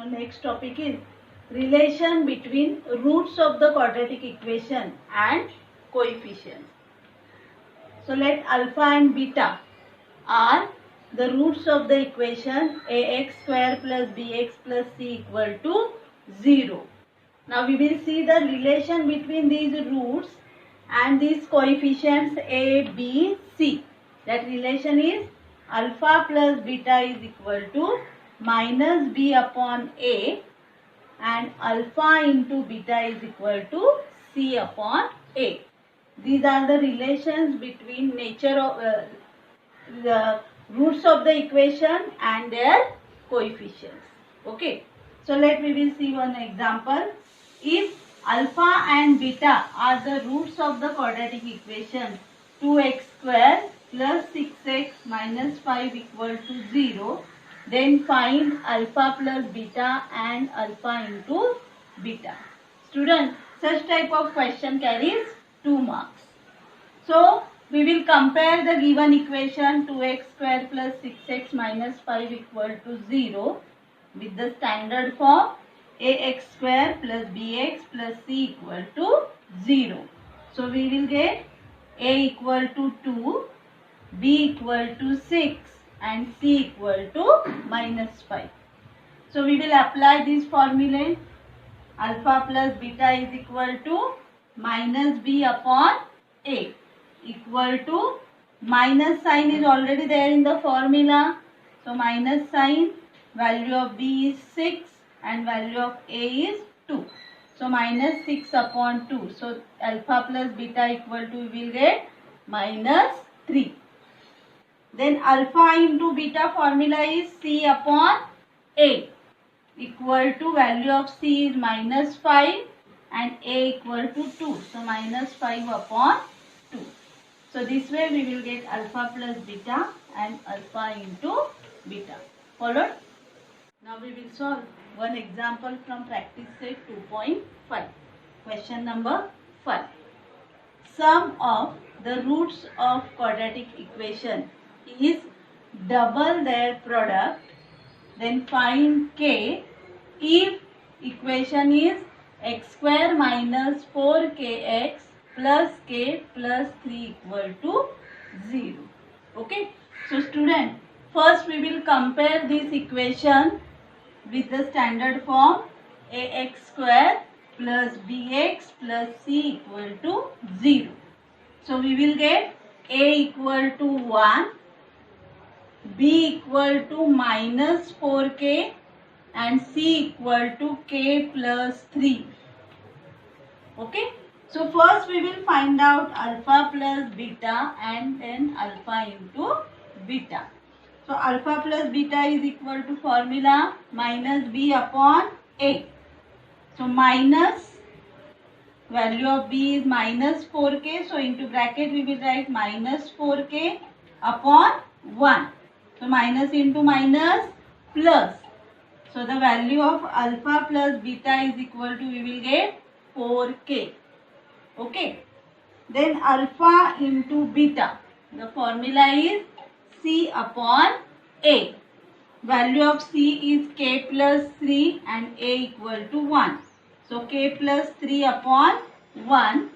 next topic is relation between roots of the quadratic equation and coefficients. So let alpha and beta are the roots of the equation ax square plus bx plus c equal to 0. Now we will see the relation between these roots and these coefficients a, b, c. That relation is alpha plus beta is equal to minus b upon a, and alpha into beta is equal to c upon a. These are the relations between nature of the roots of the equation and their coefficients. Okay. So we will see one example. If alpha and beta are the roots of the quadratic equation 2x square plus 6x minus 5 equal to 0, then find alpha plus beta and alpha into beta. Student, such type of question carries 2 marks. So we will compare the given equation 2x square plus 6x minus 5 equal to 0 with the standard form ax square plus bx plus c equal to 0. So we will get a equal to 2, b equal to 6 and c equal to minus 5. So we will apply this formula. Alpha plus beta is equal to minus b upon a, equal to minus sign is already there in the formula. So minus sign, value of b is 6 and value of a is 2. So minus 6 upon 2. So alpha plus beta equal to, we will get minus 3. Then alpha into beta formula is c upon a, equal to value of c is minus 5 and a equal to 2. So minus 5 upon 2. So this way we will get alpha plus beta and alpha into beta. Followed? Now we will solve one example from practice set 2.5. Question number 5. Sum of the roots of quadratic equation is double their product. Then find k if equation is x square minus 4kx plus k plus 3 equal to 0. Okay. So student, first we will compare this equation with the standard form ax square plus bx plus c equal to 0. So we will get a equal to 1, b equal to minus 4k and c equal to k plus 3. Okay. So first we will find out alpha plus beta and then alpha into beta. So alpha plus beta is equal to formula minus b upon a. So minus, value of b is minus 4k. So into bracket we will write minus 4k upon 1. So minus into minus plus. So the value of alpha plus beta is equal to, we will get 4k. Okay. Then alpha into beta. The formula is c upon a. Value of c is k plus 3 and a equal to 1. So k plus 3 upon 1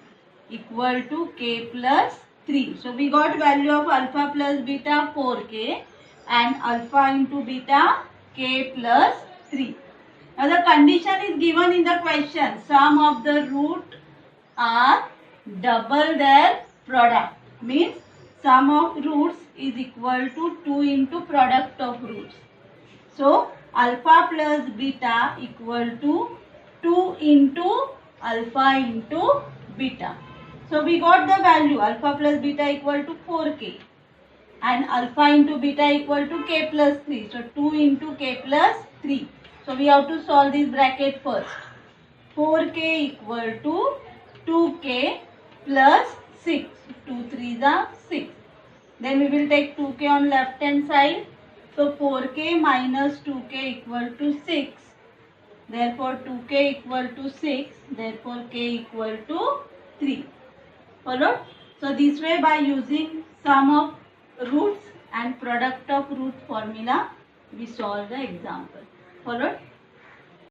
equal to k plus 3. So we got value of alpha plus beta 4k and alpha into beta k plus 3. Now the condition is given in the question. Sum of the root are double their product. Means sum of roots is equal to 2 into product of roots. So alpha plus beta equal to 2 into alpha into beta. So we got the value alpha plus beta equal to 4k and alpha into beta equal to k plus 3. So 2 into k plus 3. So we have to solve this bracket first. 4k equal to 2k plus 6. 2 3s are 6. Then we will take 2k on left hand side. So 4k minus 2k equal to 6. Therefore 2k equal to 6. Therefore k equal to 3. Followed? So this way, by using sum of roots and product of root formula, we solve the example. Followed?